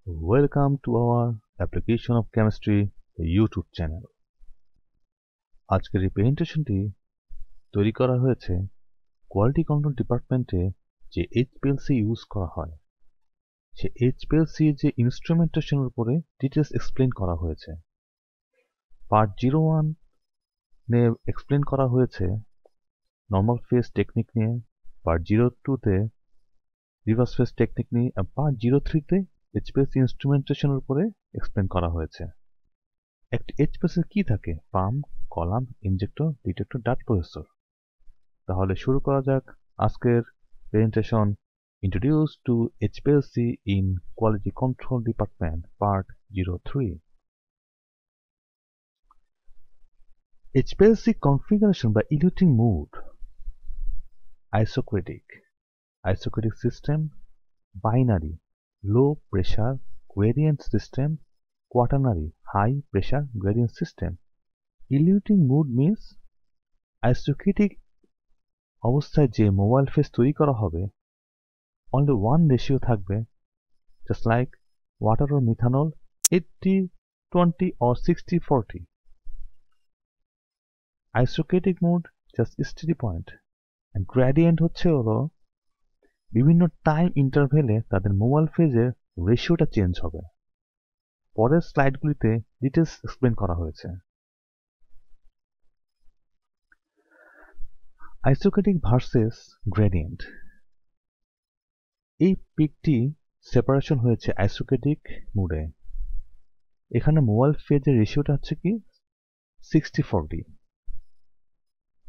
Welcome to our Application of Chemistry YouTube channel. আজকের এই প্রেজেন্টেশনটি তৈরি করা হয়েছে কোয়ালিটি কন্ট্রোল ডিপার্টমেন্টে যে এইচপিএলসি ইউজ করা হয় সে এইচপিএলসি যে ইনস্ট্রুমেন্টেশনের উপরে ডিটেলস এক্সপ্লেন করা হয়েছে। পার্ট 01 নিয়ে এক্সপ্লেন করা হয়েছে নর্মাল ফেজ টেকনিক নিয়ে, পার্ট 02 তে রিভার্স ফেজ টেকনিক নিয়ে, আর পার্ট 03 তে এইচপিএলসি ইনস্ট্রুমেন্টেশনের উপরে এক্সপ্লেন করা হয়েছে। একটি এইচপিএলসি কি থাকে? Pump, column, injector, detector, data processor. তাহলে শুরু করা যাক আজকের presentation. Introduce two HPLC in quality control department part 03। HPLC configuration by eluting mode: isochromatic system, binary low pressure gradient system, quaternary high pressure gradient system. Eluting mode means isochromatic অবস্থায় যে mobile phase তৈরি করা হবে only one ratio থাকবে, just like water or methanol 80-20 or 60-40. Isochromatic mode just steady point, and gradient হচ্ছে হলো বিভিন্ন time ইন্টারভেলে তাদের মোবাইল ফেজের রেশিওটা চেঞ্জ হবে। পরের স্লাইডগুলিতে ডিটেলস এক্সপ্লেন করা হয়েছে। আইসোক্রেটিক ভার্সেস গ্রেডিয়েন্ট। এই পিকটি সেপারেশন হয়েছে আইসোক্রেটিক মোডে। এখানে মোবাইল ফেজের রেশিওটা হচ্ছে কি 60-40,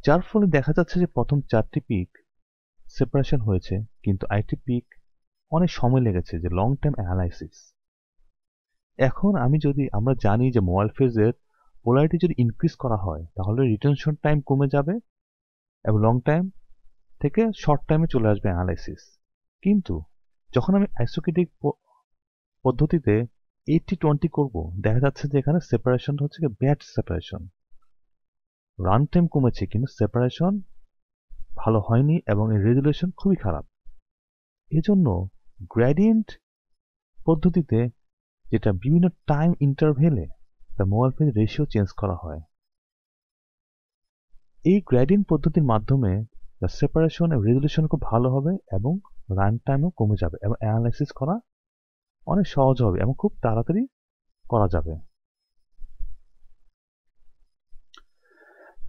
যার ফলে দেখা যাচ্ছে যে প্রথম চারটি পিক সেপারেশন হয়েছে, কিন্তু আইটি পিক অনেক সময় লেগেছে, যে লং টাইম অ্যানালাইসিস। এখন আমরা জানি যে মোবাইল ফেজের পোলারিটি যদি ইনক্রিজ করা হয় তাহলে রিটেনশন টাইম কমে যাবে এবং লং টাইম থেকে শর্ট টাইমে চলে আসবে অ্যানালাইসিস। কিন্তু যখন আমি আইসোক্রেটিক পদ্ধতিতে 80-20 করব, দেখা যাচ্ছে যে এখানে সেপারেশন হচ্ছে ব্যাড সেপারেশন। রান টাইম কমেছে কিন্তু সেপারেশন ভালো হয়নি এবং এর রেজুলেশন খুবই খারাপ। এজন্য গ্রেডিয়েন্ট পদ্ধতিতে, যেটা বিভিন্ন টাইম ইন্টারভেলে তার মোবাইল ফেজ রেশিও চেঞ্জ করা হয়, এই গ্রেডিয়েন্ট পদ্ধতির মাধ্যমে সেপারেশন এবং রেজুলেশন খুব ভালো হবে এবং রান টাইমও কমে যাবে এবং অ্যানালাইসিস করা অনেক সহজ হবে এবং খুব তাড়াতাড়ি করা যাবে।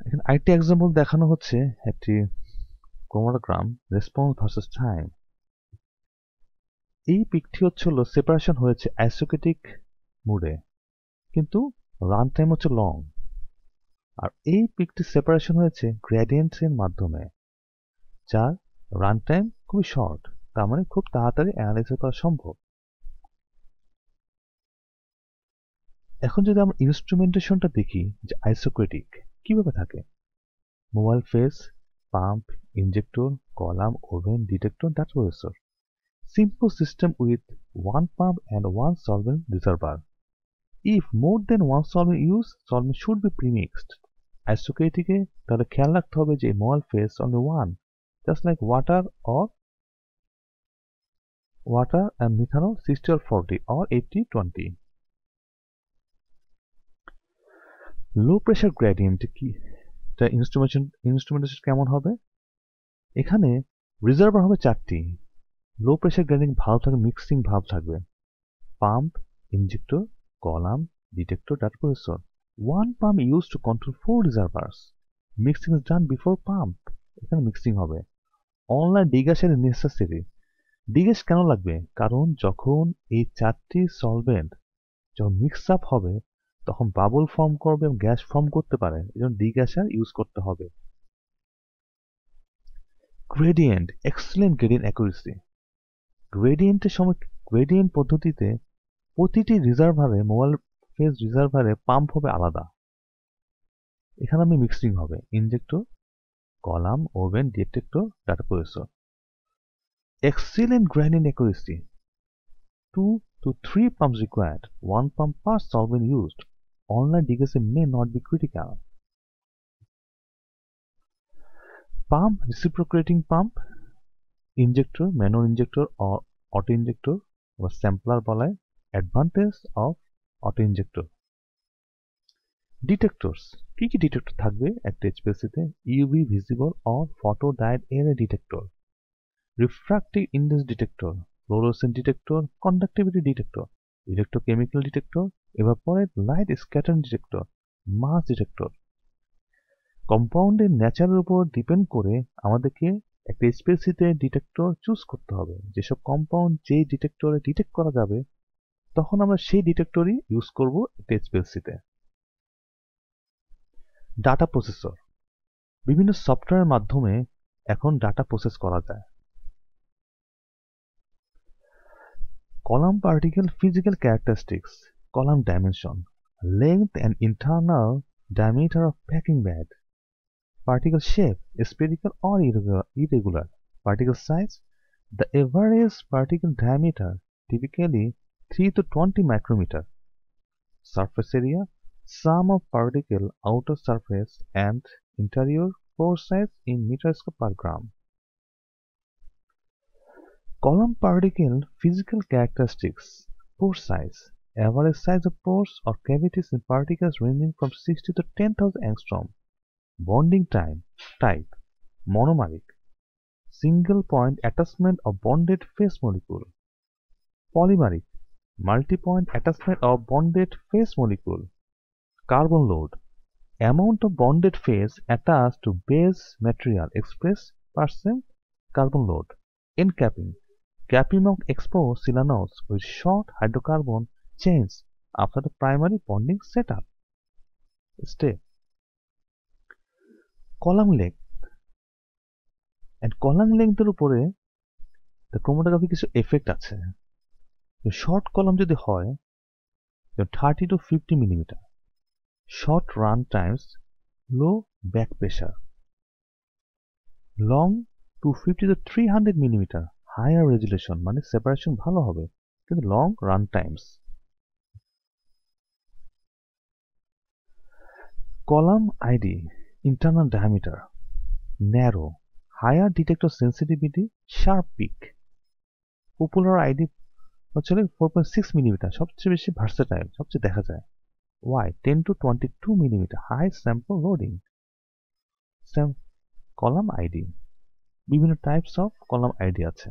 এখানে আরেকটি এক্সাম্পল দেখানো হচ্ছে, একটি ক্রোমাটোগ্রাম রেসপন্স ভার্সেস টাইম। এই পিকটি হলো সেপারেশন হয়েছে আইসোক্রেটিক মোডে, কিন্তু রান টাইম হচ্ছে লং। আর এই পিকটি সেপারেশন হয়েছে গ্রেডিয়েন্টের মাধ্যমে, যার রান টাইম খুবই শর্ট, তার মানে খুব তাড়াতাড়ি অ্যানালাইসিস করা সম্ভব। এখন যদি আমরা ইনস্ট্রুমেন্টেশনটা দেখি যে আইসোক্রেটিক কিভাবে থাকে, mobile phase, pump, injector, column, oven, detector, data processor. Simple system with one pump and one solvent reservoir. If more than one solvent used, solvent should be premixed. Isochromatic তাহলে খেয়াল রাখতে হবে যে mobile phase only one, just like water and methanol 60 or 40 or 80-20. Low pressure gradient কি? এটা instrumentation কেমন হবে? এখানে রিজার্ভার হবে চারটি। লো প্রেসার গ্রেডিয়েন্ট ভালভ থাকবে, মিক্সিং ভালভ থাকবে, pump, injector, column, detector, data processor. One pump used to control 4 reservoirs. Mixing is done before pump. এখানে মিক্সিং হবে। অনলাইন ডিগ্যাসের নেসেসারি। ডিগ্যাস কেন লাগবে? কারণ যখন এই চারটি সলভেন্ট যখন মিক্স আপ হবে তখন বাবল ফর্ম করবে এবং গ্যাস ফর্ম করতে পারে, এজন্য ডিগ্যাসার ইউজ করতে হবে। Gradient, excellent gradient accuracy. Gradient পদ্ধতিতে প্রতিটি রিজার্ভারে, মোবাইল ফেজ রিজার্ভারে পাম্প হবে আলাদা। এখানে আমি মিক্সিং হবে injector, column, oven, detector, data processor. Excellent gradient accuracy. 2 to 3 pumps required. 1 pump per solvent used. Online degassing may not be critical. Pump, reciprocating pump, injector, manual injector or auto injector বা sampler বলায়, advantage of auto injector. Detectors, কি কি detector থাকবে একটা এইচপিএলসিতে? UV visible or photo diode array detector, refractive index detector, fluorescent detector, conductivity detector, electrochemical detector, evaporate light scattering detector, mass detector. কম্পাউন্ডের ন্যাচারের উপর ডিপেন্ড করে আমাদেরকে একটা এইচপিএলসিতে ডিটেক্টর চুজ করতে হবে। যেসব কম্পাউন্ড যেই ডিটেক্টরে ডিটেক্ট করা যাবে তখন আমরা সেই ডিটেক্টরই ইউজ করব একটা এইচপিএলসিতে। ডাটা প্রসেসর, বিভিন্ন সফটওয়্যারের মাধ্যমে এখন ডাটা প্রসেস করা যায়। Column particle physical characteristics, column dimension, length and internal diameter of packing bed, particle shape, spherical or irregular, particle size, the average particle diameter, typically 3 to 20 micrometer, surface area, sum of particle outer surface and interior pore size in meters per gram. Column particle physical characteristics, pore size, average size of pores or cavities in particles ranging from 60 to 10,000 angstrom. Bonding type, monomeric, single point attachment of bonded phase molecule. Polymeric, multi-point attachment of bonded phase molecule. Carbon load, amount of bonded phase attached to base material expressed percent carbon load. Encapping, capping of exposed silanols with short hydrocarbon chains after the primary bonding setup. Step. Column length and column length এর উপরে the chromatography কিছু effect আছে। Short column যদি হয় 30 to 50 millimetre, short run times, low back pressure, long 250 to 300 millimetre, higher resolution মানে separation ভালো হবে কিন্তু long run times. Column ID, internal diameter, narrow, higher detector sensitivity, sharp peak. Popular ID হচ্ছে 4.6 millimetre, সবচেয়ে বেশি versatile, সবচেয়ে দেখা যায়। Why? 10 to 22 millimetre, high sample loading. Column ID, বিভিন্ন টাইপস অফ কলাম আইডি আছে।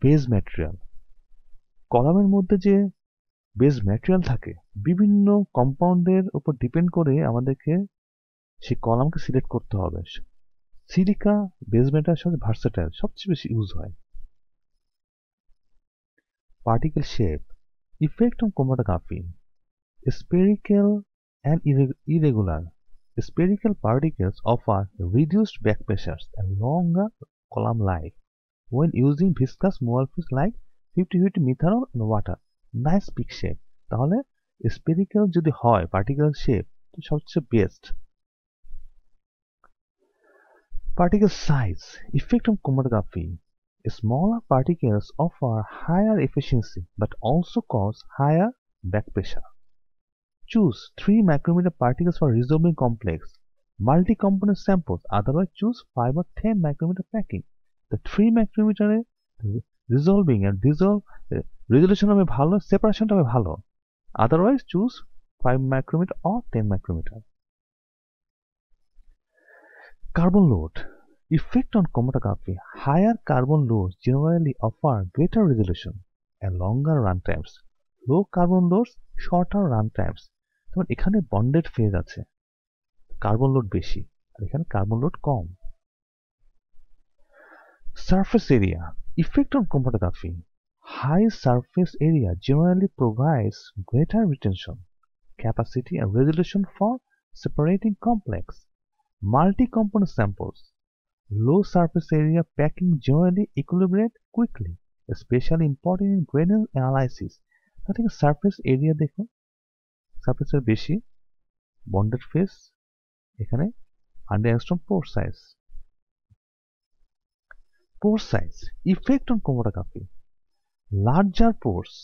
বেজ ম্যাটেরিয়াল, কলামের মধ্যে যে বেজ ম্যাটেরিয়াল থাকে বিভিন্ন কম্পাউন্ডের উপর ডিপেন্ড করে আমাদেরকে সেই কলামকে সিলেক্ট করতে হবে। সিলিকা বেজ ম্যাটেরিয়াল সবচেয়ে ভার্সেটাইল, সবচেয়ে বেশি ইউজ হয়। Particle shape, effect on chromatography, spherical and irregular. Spherical particles offer reduced back pressures and longer column life when using viscous molds like 50-50 methanol and water. Nice peak shape. তাহলে spherical যদি হয় particle shape তো সবচেয়ে best. Particle size, effect on chromatography. Smaller particles offer higher efficiency but also cause higher back pressure. Choose 3 micrometer particles for resolving complex multi-component samples, otherwise choose 5 or 10 micrometer packing. The 3 micrometer resolving and resolution হবে ভালো, separation হবে ভালো, otherwise choose 5 micrometer or 10 micrometer. Carbon load, effect on chromatography. Higher carbon loads generally offer greater resolution and longer run times. Low carbon loads shorter run times. যেমন এখানে bonded phase আছে, carbon load বেশি, আর এখানে carbon load com. Surface area, effect on chromatography. High surface area generally provides greater retention capacity and resolution for separating complex multi-component samples. Low surface area packing generally equilibrate quickly, especially important in gradient analysis. তাহলে surface area দেখো, সারফেসের বেশি, bonded face, এখানে 100 angstrom poor size. Poor size, effect on chromatography. Larger pores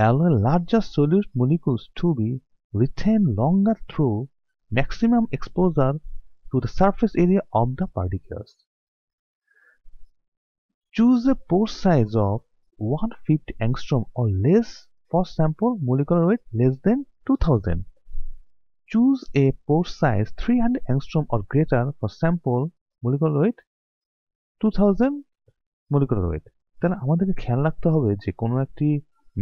allow larger solute molecules to be retained longer through maximum exposure to the surface area of the particles. Choose a pore size of 150 angstrom or less for sample molecular weight less than 2000. Choose a pore size 300 angstrom or greater for sample molecular weight 2000 molecular weight. তাহলে আমাদেরকে খেয়াল রাখতে হবে যে কোনো একটি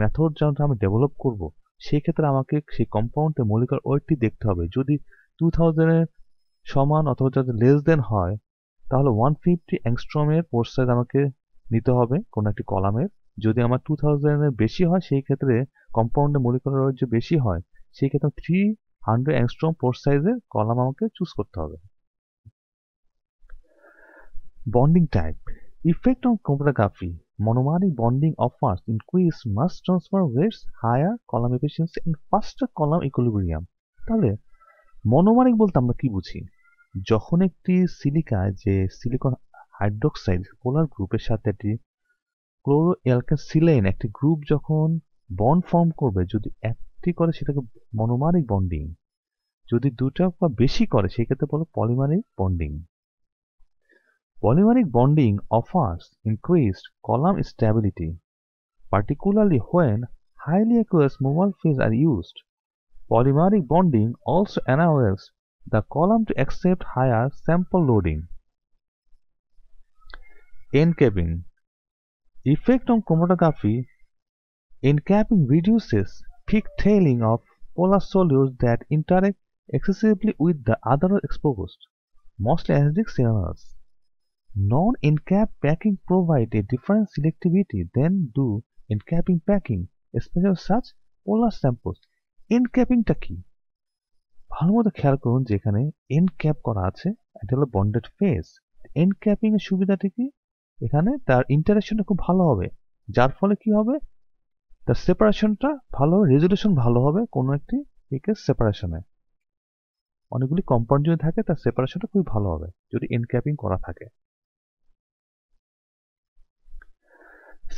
method যখন আমি ডেভেলপ করব সেই ক্ষেত্রে আমাকে সেই কম্পাউন্ডের মলিকুলার ওয়েটটি দেখতে হবে। যদি 2000 এর সমান অথবা যদি লেস দেন হয় তাহলে 150 অ্যাংস্ট্রমের পোর সাইজ আমাকে নিতে হবে কোনো একটি কলামের। যদি আমার 2000 এর বেশি হয় সেই ক্ষেত্রে কম্পাউন্ডের মলিকুলার ওয়েট যে বেশি হয় সেই ক্ষেত্রে 300 অ্যাংস্ট্রম পোর সাইজের কলাম আমাকে চুজ করতে হবে। Bonding type effect on chromatography. Monomeric bonding offers increased mass transfer rates, higher column efficiency and faster column equilibrium. তাহলে মনোমারিক বলতে আমরা কি বুঝি? যখন একটি সিলিকা যে সিলিকন হাইড্রোক্সাইড পোলার গ্রুপের সাথে একটি ক্লোরোঅ্যালকাইল একটি গ্রুপ যখন বন্ড ফর্ম করবে, যদি একটি করে সেটাকে মনোমারিক বন্ডিং, যদি দুটা বা বেশি করে সেই ক্ষেত্রে বলো polymeric bonding. Polymeric bonding offers increased column stability, particularly when highly aqueous mobile phases are used. Polymeric bonding also enables the column to accept higher sample loading. Encapping effect on chromatography. Encapping reduces peak tailing of polar solutes that interact excessively with the other exposed, mostly acidic cyanures. Non-encapped packing provide a different selectivity than do encapping packing, especially such polar samples. Encappingটা কি? ভালো মতো খেয়াল করুন যে এখানে NCAP করা আছে, এটা হলো বন্ডেড ফেজ। এনক্যাপিং এর সুবিধাটা কি? এখানে তার ইন্টারেকশনটা খুব ভালো হবে, যার ফলে কি হবে, তার সেপারেশনটা ভালো, রেজুলেশন ভালো হবে কোনো একটি পিকের সেপারেশনে। অনেকগুলি কম্পাউন্ড যদি থাকে তার সেপারেশনটা খুবই ভালো হবে যদি এনক্যাপিং করা থাকে।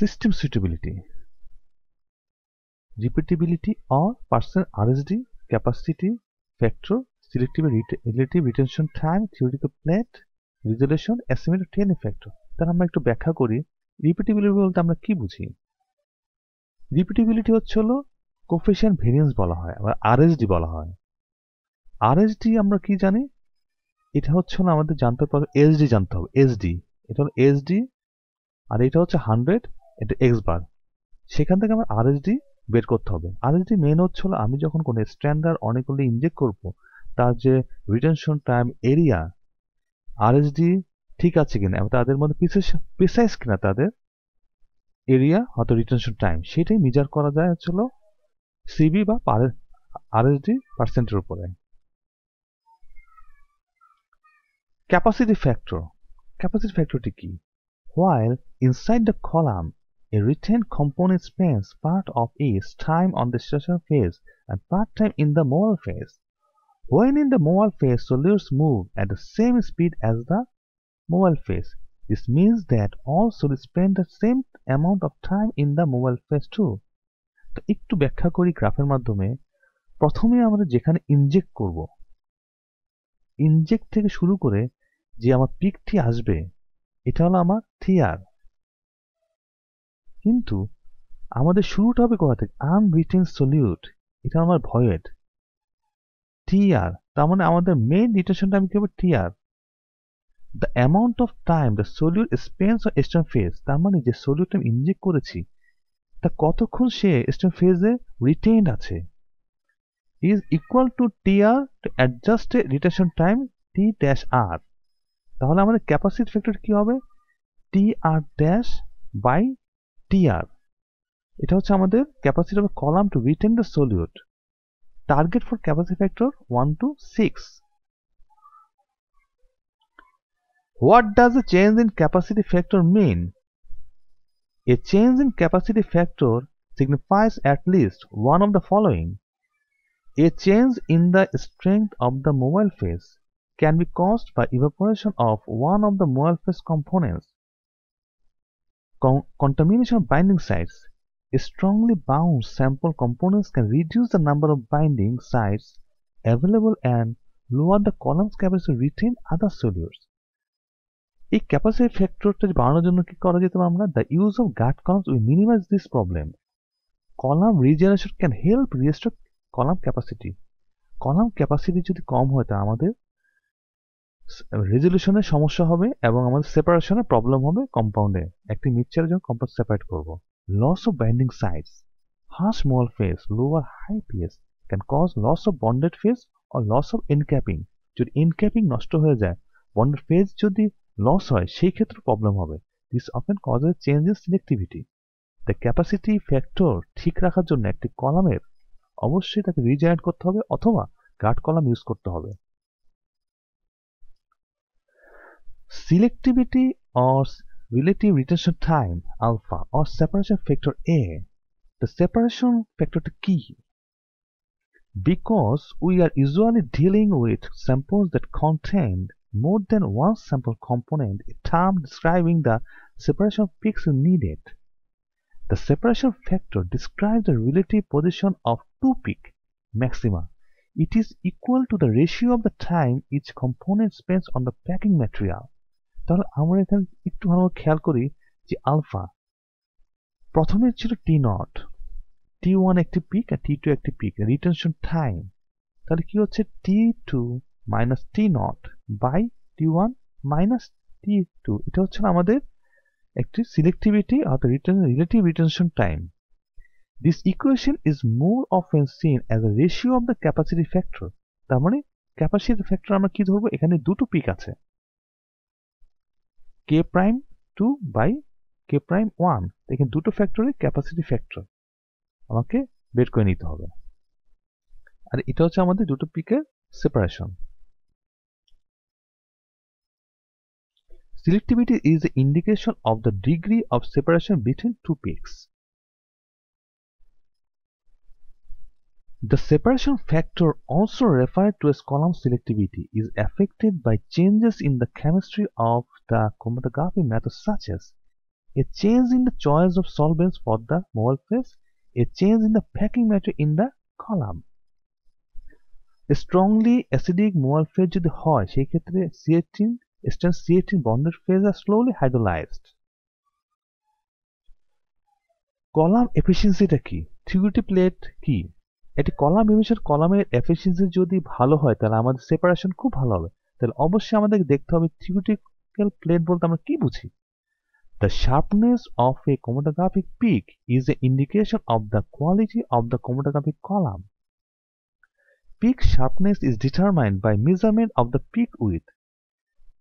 System suitability, repeatability or percent RSD, capacity factor, selective relative retention time, theoretical plate, resolution, estimated TNF factor. তাহলে আমরা একটু ব্যাখ্যা করি রিপিটেবিলিটি বলতে আমরা কি বুঝি। রিপিটেবিলিটি হচ্ছে হলো কোফিশিয়েন্ট ভেরিয়েন্স বলা হয়, আবার আরএসডি বলা হয়। আরএসডি আমরা কি জানি, এটা হচ্ছে হলো আমাদের জানতে হবে এসডি জানতে হবে, এসডি এটা হলো এসডি আর এটা হচ্ছে 100, এটা এক্স বার। সেখান থেকে আমার আরএসডি বের করতে হবে। আরএসডি মেন হচ্ছে হলো আমি যখন কোনো স্ট্যান্ডার্ড অনেকগুলো ইনজেক্ট করব তার যে রিটেনশন টাইম এরিয়া আরএসডি ঠিক আছে কিনা এবং তাদের মধ্যে প্রিসাইজ কিনা তাদের এরিয়া হয়তো রিটেনশন টাইম, সেটাই মেজার করা যায় হচ্ছে হলো সিবি বা আরএসডি পার্সেন্টের উপরে। ক্যাপাসিটি ফ্যাক্টর, ক্যাপাসিটি ফ্যাক্টরটি কি? While inside the column, a retained component spends part of its time on the station phase and part time in the mobile phase. When in the mobile phase, solutes move at the same speed as the mobile phase. This means that all solutes spend the same amount of time in the mobile phase too. তো একটু ব্যাখ্যা করি গ্রাফের মাধ্যমে। প্রথমে আমরা যেখানে inject করব, ইনজেক্ট থেকে শুরু করে যে আমার পিকটি আসবে এটা হলো আমার থিয়ার, কিন্তু আমাদের শুরুটা হবে কোথা থেকে? আনরিটেন সলিউট, এটা আমার ভয়েড টিআর। তার মানে আমাদের মেইন রিটেনশন টাইম কি হবে? TR, the amount of time the solute spends on stem phase. তার মানে যে সলিউট আমি ইনজেক্ট করেছি তা কতক্ষণ সে স্টেম ফেজে রিটেইনড আছে, is equal to TR to adjust retention time T dash R. তাহলে আমাদের ক্যাপাসিটি ফ্যাক্টর কি হবে? TR dash by TR. এটা হচ্ছে আমাদের capacity of column to retain the solute. Target for capacity factor 1 to 6. What does a change in capacity factor mean? A change in capacity factor signifies at least one of the following. A change in the strength of the mobile phase can be caused by evaporation of one of the mobile phase components. Contamination of binding sites. Strongly bound sample components can reduce the number of binding sites available and lower the column's capacity to retain other solutes. এই capacity ফ্যাক্টরটা বাড়ানোর জন্য কি করা যেতে পারে? আমরা the use of guard columns will minimize this problem. Column regeneration can help restore column capacity. Column capacity যদি কম হয় তা আমাদের রেজলিউশনের সমস্যা হবে এবং আমাদের সেপারেশনের প্রবলেম হবে কম্পাউন্ডে। একটি মিক্সচারের জন্য কম্পাউন্ড সেপারেট করব। Loss of binding sites, harsh mole phase, lower high pH can cause loss of bonded phase or loss of encapping. যদি এনক্যাপিং নষ্ট হয়ে যায়, বন্ডেড ফেজ যদি লস হয়, সেই ক্ষেত্রে প্রবলেম হবে। This often causes change in selectivity. The capacity factor ঠিক রাখার জন্য একটি কলামের অবশ্যই তাকে রিজেনারেট করতে হবে অথবা গার্ড কলাম ইউজ করতে হবে। Selectivity or relative retention time alpha or separation factor A. The separation factor key, because we are usually dealing with samples that contain more than one sample component, a term describing the separation peaks is needed. The separation factor describes the relative position of two peak maxima. It is equal to the ratio of the time each component spends on the packing material. তাহলে আমরা এখানে একটু ভালো খেয়াল করি যে alpha প্রথমে ছিল টি নট, T1 একটি পিক আর T2 একটি পিক, রিটেনশন টাইম তাহলে কি হচ্ছে T2 minus T0 by T1 minus T2। এটা হচ্ছে আমাদের একটি সিলেক্টিভিটি অর্থাৎ relative retention time. This equation is more often scene as a ratio of the capacity factor. তার মানে ক্যাপাসিটি ফ্যাক্টর আমরা কি ধরবো? এখানে দুটো পিক আছে, K prime 2 by K prime 1, এখানে দুটো ফ্যাক্টরের ক্যাপাসিটি ফ্যাক্টর আমাকে বের করে নিতে হবে। আর এটা হচ্ছে আমাদের দুটো পিকের separation. Selectivity is the indication of the degree of separation between two peaks. The separation factor, also referred to as column selectivity, is affected by changes in the chemistry of the chromatography method, such as a change in the choice of solvents for the mole phase, a change in the packing material in the column. A strongly acidic mole phase যদি হয় সেই ক্ষেত্রে C18 bonded phase are slowly hydrolyzed. Column এফিসিয়েন্সিটা কি? Theoretical plate কি? এটি column efficiency, কলামের efficiency যদি ভালো হয় তাহলে আমাদের সেপারেশন খুব ভালো হবে। তাহলে অবশ্যই আমাদের দেখতে হবে থিওরিটিক্যাল প্লেট বলতে আমরা কি বুঝি। The sharpness of a chromatographic peak is an indication of the quality of the chromatographic column. Peak sharpness is determined by measurement of the peak width.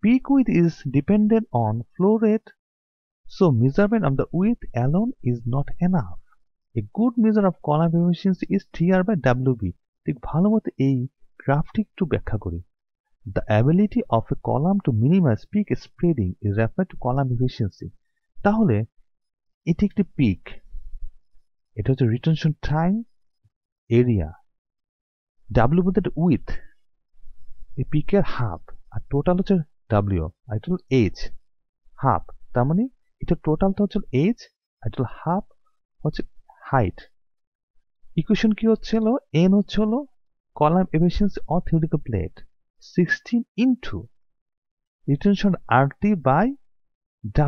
Peak width is dependent on flow rate, so measurement of the width alone is not enough. A good measure of column efficiency is TR by WB. ঠিক ভালো মতো এই গ্রাফটি একটু ব্যাখ্যা করি। The ability of a column to minimize peak spreading is referred to column efficiency. তাহলে এটি একটি পিক, এটা হচ্ছে রিটেনশন টাইম, এরিয়া, W বলতে উইথ, এই পিকের হাফ, আর টোটাল হচ্ছে W, আর এটা হল H হাফ। তার মানে এটা টোটালটা হচ্ছে H আর এটা হাফ হচ্ছে হাইট। ইকুয়েশন কি হচ্ছিল? N হচ্ছে হলো column efficiency of theoretical plate 16 into retention RT by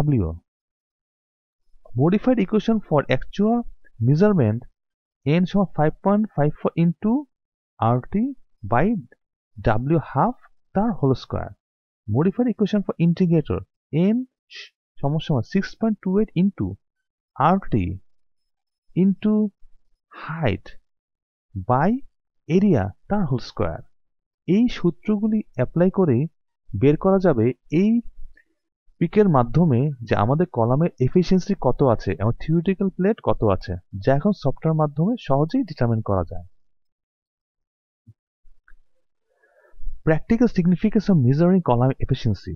W. Modified equation for actual measurement, N সমান 5.54 into RT by W half তার whole square. Modified equation for integrator, N সমান 6.28 into RT into height by area তার whole square. এই সূত্রগুলি apply করে বের করা যাবে এই পিকের মাধ্যমে যে আমাদের কলামের এফিসিয়েন্সি কত আছে এবং থিওরিটিক্যাল প্লেট কত আছে, যা এখন সফটওয়্যার মাধ্যমে সহজেই ডিটারমিন করা যায়। Practical significance of measuring column efficiency.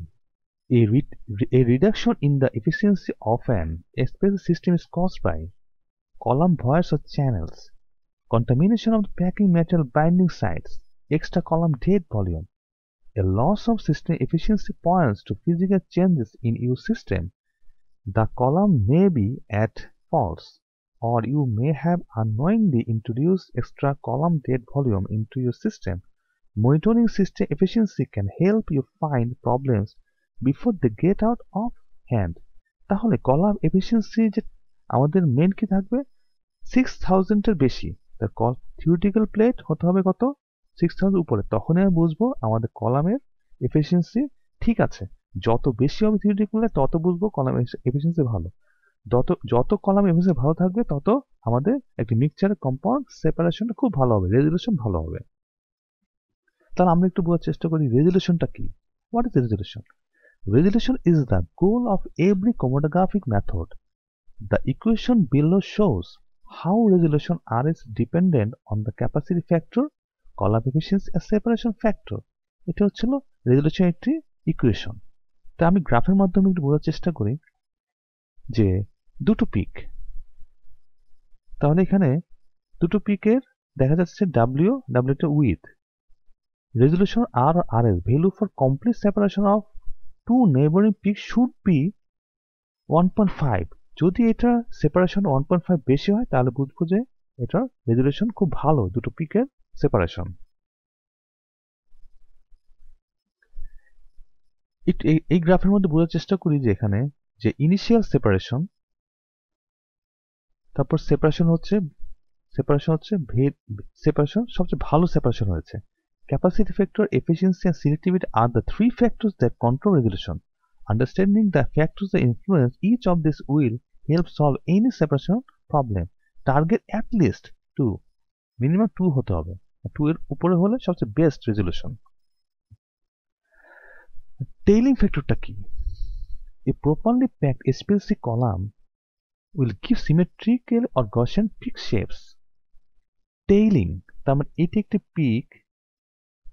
A reduction in the efficiency of an SPSS system is caused by column voids or channels, contamination of the packing material binding sites, extra column dead volume. A loss of system efficiency points to physical changes in your system. The column may be at fault, or you may have unknowingly introduced extra column dead volume into your system. Monitoring system efficiency can help you find problems before they get out of hand. তাহলে column efficiency যে আমাদের main কি থাকবে 6000 এর বেশি। তার theoretical plate হতে হবে কত 6000 উপরে, তখনই আমি বুঝবো আমাদের কলামের এফিসিয়েন্সি ঠিক আছে। যত বেশি হবে থিওরিটিক্যাল তত বুঝবো কলাম এফিসিয়েন্সি ভালো। যত কলাম এফিসিয়েন্সি ভালো থাকবে তত আমাদের একটি মিক্সচারের কম্পাউন্ড সেপারেশনটা খুব ভালো হবে, রেজুলেশন ভালো হবে। তাহলে আমরা একটু বোঝার চেষ্টা করি রেজুলেশনটা কি। What is resolution? Resolution is the goal of every chromatographic method. The equation below shows how resolution R is dependent on the capacity factor, column efficiency and separation factor. এটা হচ্ছিল রেজুলেশন একটি ইকুয়েশন। তা আমি গ্রাফের মাধ্যমে একটু বোঝার চেষ্টা করি যে দুটো পিক, তাহলে এখানে দুটো পিকের দেখা যাচ্ছে ডাব্লিউ টা উইথ রেজুলেশন আর R S value for complete separation of two neighbouring peak should be 1.5। যদি এটা সেপারেশন 1.5 বেশি হয় তাহলে বুঝবো যে এটার রেজুলেশন খুব ভালো, দুটো পিকের সেপারেশন। এই গ্রাফের মধ্যে বোঝার চেষ্টা করি যে এখানে যে ইনিশিয়াল সেপারেশন, তারপর সেপারেশন হচ্ছে সবচেয়ে ভালো সেপারেশন হয়েছে। Capacity factor, efficiency and selectivity are the three factors that control resolution. Understanding the factors that influence each of these will help solve any separation problem. Target at least 2, minimum 2 হতে হবে, 2 এর উপরে হলে সবচেয়ে best resolution. Tailing ফ্যাক্টরটা কি? A properly packed HPLC column will give symmetrical or Gaussian peak shapes. Tailing তার মানে এটি একটি পিক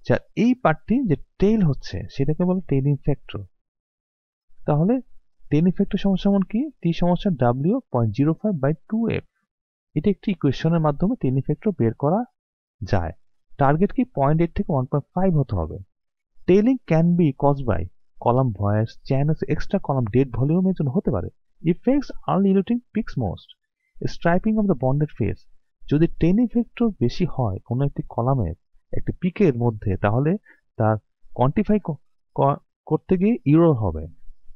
যার এই পার্টটি যে টেইল হচ্ছে সেটাকে বলে টেইলিং ফ্যাক্টর। তাহলে টেইলিং ফ্যাক্টর সমান কি? টি সমান W.05/2f। এটা একটি ইকুয়েশনের মাধ্যমে টেইলিং ফ্যাক্টর বের করা যায়। টার্গেট কি 0.8 থেকে 1.5 হতে হবে। Tailing can be caused by column voids, channels, extra column dead ভলিউমের জন্য হতে পারে। Effects early eluting peaks most, stripping of the bonded phase. যদি টেইলিং ফ্যাক্টর বেশি হয় কোনো একটি কলামের একটি পিকের মধ্যে তাহলে তার কোয়ান্টিফাই করতে গিয়ে ইরর হবে।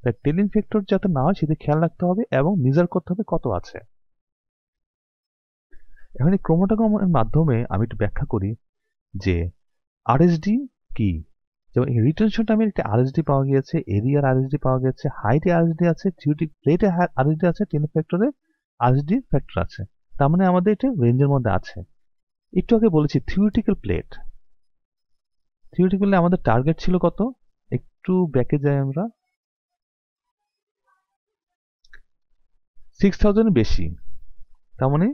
তাই টেইলিং ফ্যাক্টর যাতে না হয় সেদিকে খেয়াল রাখতে হবে এবং মেজার করতে হবে কত আছে। এখন এই ক্রোমাটোগ্রামের মাধ্যমে আমি একটু ব্যাখ্যা করি যে আরএসডি কি। যেমন এই রিটেনশনটা আমি একটা আরএসডি পাওয়া গিয়েছে, এরিয়ার আরএসডি পাওয়া গেছে, হাইটে আরএসডি আছে, থিওরিটিক প্লেটে আরএসডি আছে, টেইলিং ফ্যাক্টরে আরএসডি ফ্যাক্টর আছে। তার মানে আমাদের এটা রেঞ্জের মধ্যে আছে। একটু আগে বলেছি থিওরিটিক্যাল প্লেট, থিওরিটিক্যালি আমাদের টার্গেট ছিল কত? একটু ব্যাকে যাই আমরা, 6000 এর বেশি। তার মানে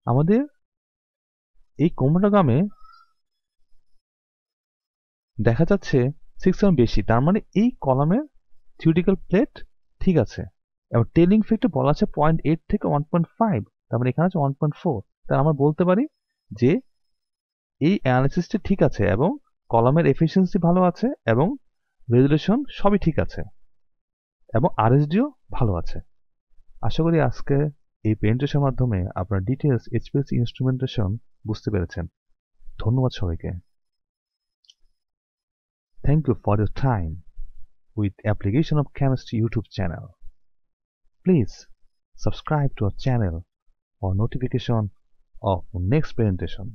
আমাদের এই ক্রোমাটোগ্রামে দেখা যাচ্ছে 6000 বেশি, তার মানে এই কলামের থিওরিটিক্যাল প্লেট ঠিক আছে। এবং টেইলিং ফ্যাক্টর বলা আছে 0.8 থেকে 1.5, তার মানে এখানে আছে 1.4। তাই আমরা বলতে পারি যে এই অ্যানালিসিসটি ঠিক আছে এবং কলামের এফিসিয়েন্সি ভালো আছে এবং রেজুলেশন সবই ঠিক আছে এবং আরএসডিও ভালো আছে। আশা করি আজকে এই প্রেজেন্টেশনের মাধ্যমে আপনারা ডিটেইলস এইচপিএলসি ইনস্ট্রুমেন্টেশন বুঝতে পেরেছেন। ধন্যবাদ সবাইকে। Thank you for your time with Application of Chemistry YouTube channel. Please subscribe to our channel for notification of next presentation.